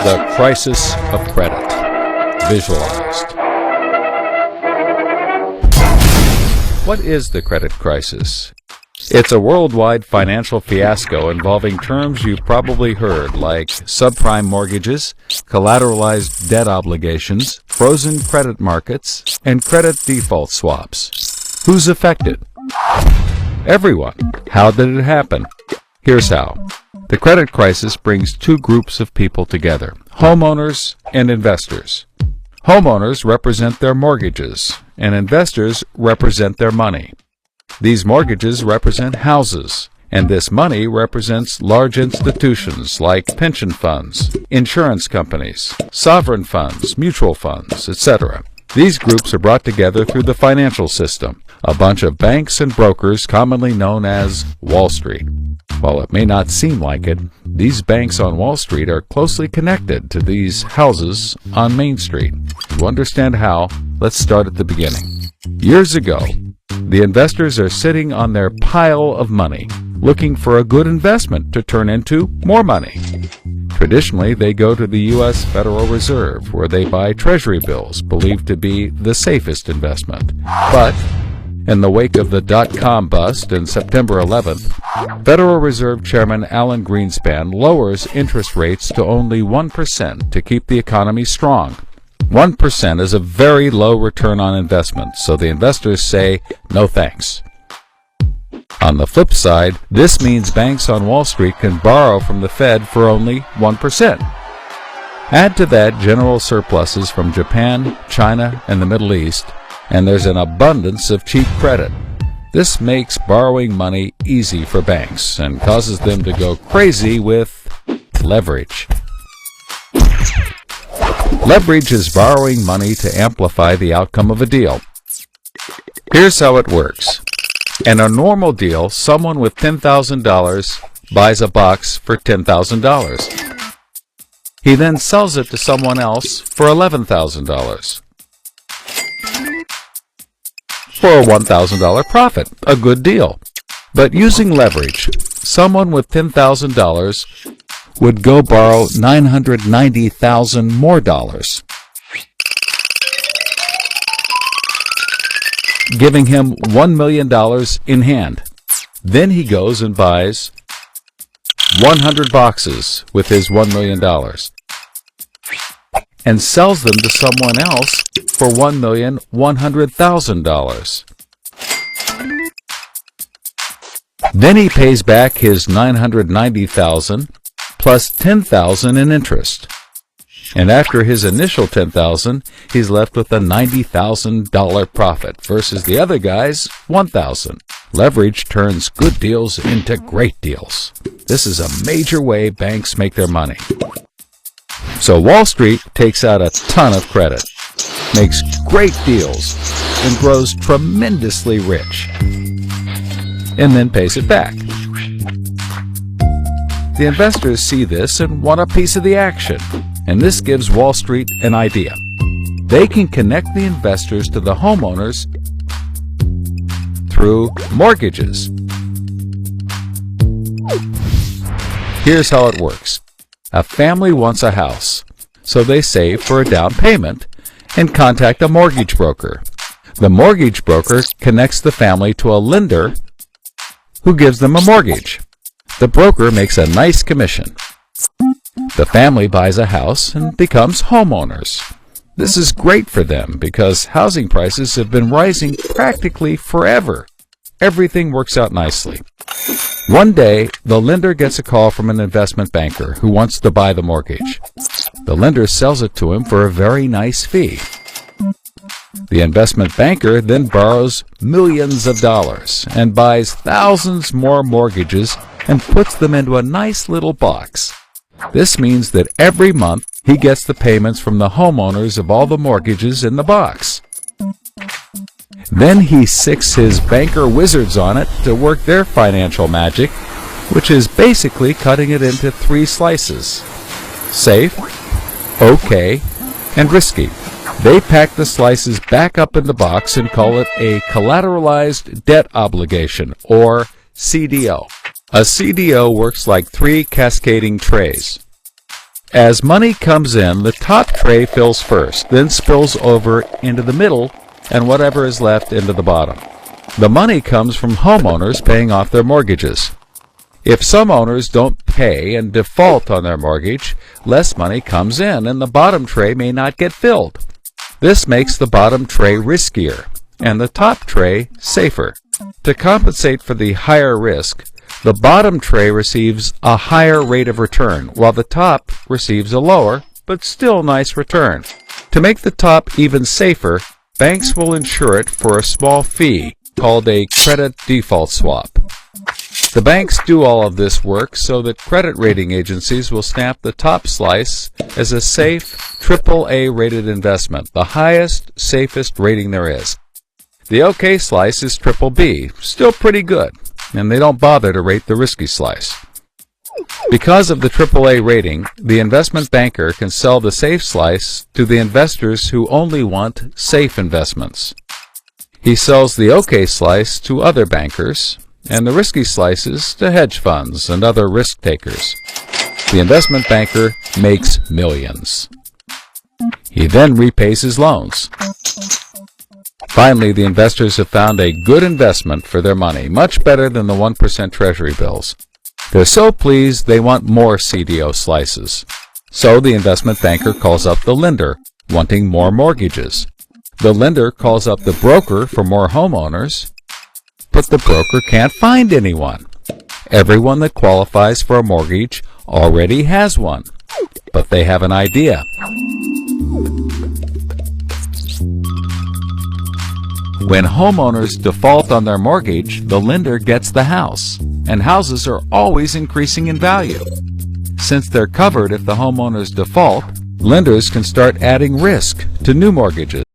The crisis of credit. Visualized. What is the credit crisis? It's a worldwide financial fiasco involving terms you've probably heard like subprime mortgages, collateralized debt obligations, frozen credit markets, and credit default swaps. Who's affected? Everyone. How did it happen? Here's how. The credit crisis brings two groups of people together, homeowners and investors. Homeowners represent their mortgages, and investors represent their money. These mortgages represent houses, and this money represents large institutions like pension funds, insurance companies, sovereign funds, mutual funds, etc. These groups are brought together through the financial system, a bunch of banks and brokers commonly known as Wall Street. While it may not seem like it, these banks on Wall Street are closely connected to these houses on Main Street. To understand how, let's start at the beginning. Years ago, the investors are sitting on their pile of money, looking for a good investment to turn into more money. Traditionally, they go to the U.S. Federal Reserve, where they buy treasury bills, believed to be the safest investment. But in the wake of the dot-com bust in September 11th, Federal Reserve Chairman Alan Greenspan lowers interest rates to only 1% to keep the economy strong. 1% is a very low return on investment, so the investors say, no thanks. On the flip side, this means banks on Wall Street can borrow from the Fed for only 1%. Add to that general surpluses from Japan, China, and the Middle East, and there's an abundance of cheap credit. This makes borrowing money easy for banks and causes them to go crazy with leverage. Leverage is borrowing money to amplify the outcome of a deal. Here's how it works. In a normal deal, someone with $10,000 buys a box for $10,000. He then sells it to someone else for $11,000. For a $1,000 profit, a good deal. But using leverage, someone with $10,000 would go borrow $990,000 more dollars, giving him $1 million in hand. Then he goes and buys 100 boxes with his $1 million and sells them to someone else for $1,100,000. Then he pays back his $990,000 plus $10,000 in interest. And after his initial $10,000, he's left with a $90,000 profit versus the other guy's $1,000. Leverage turns good deals into great deals. This is a major way banks make their money. So Wall Street takes out a ton of credit, makes great deals, and grows tremendously rich, and then pays it back. The investors see this and want a piece of the action, and this gives Wall Street an idea. They can connect the investors to the homeowners through mortgages. Here's how it works. A family wants a house, so they save for a down payment and contact a mortgage broker. The mortgage broker connects the family to a lender who gives them a mortgage. The broker makes a nice commission. The family buys a house and becomes homeowners. This is great for them because housing prices have been rising practically forever. Everything works out nicely. One day, the lender gets a call from an investment banker who wants to buy the mortgage. The lender sells it to him for a very nice fee. The investment banker then borrows millions of dollars and buys thousands more mortgages and puts them into a nice little box. This means that every month he gets the payments from the homeowners of all the mortgages in the box. Then he sicks his banker wizards on it to work their financial magic, which is basically cutting it into 3 slices: safe, okay, and risky. They pack the slices back up in the box and call it a collateralized debt obligation, or CDO. A CDO works like 3 cascading trays. As money comes in, the top tray fills first, then spills over into the middle, and whatever is left into the bottom. The money comes from homeowners paying off their mortgages. If some owners don't pay and default on their mortgage, less money comes in and the bottom tray may not get filled. This makes the bottom tray riskier and the top tray safer. To compensate for the higher risk, the bottom tray receives a higher rate of return, while the top receives a lower, but still nice return. To make the top even safer, banks will insure it for a small fee called a credit default swap. The banks do all of this work so that credit rating agencies will stamp the top slice as a safe, AAA rated investment, the highest, safest rating there is. The OK slice is BBB, still pretty good, and they don't bother to rate the risky slice. Because of the AAA rating, the investment banker can sell the safe slice to the investors who only want safe investments. He sells the OK slice to other bankers, and the risky slices to hedge funds and other risk takers. The investment banker makes millions. He then repays his loans. Finally, the investors have found a good investment for their money, much better than the 1% Treasury bills. They're so pleased they want more CDO slices. So the investment banker calls up the lender, wanting more mortgages. The lender calls up the broker for more homeowners, but the broker can't find anyone. Everyone that qualifies for a mortgage already has one, but they have an idea. When homeowners default on their mortgage, the lender gets the house, and houses are always increasing in value. Since they're covered if the homeowners default, lenders can start adding risk to new mortgages.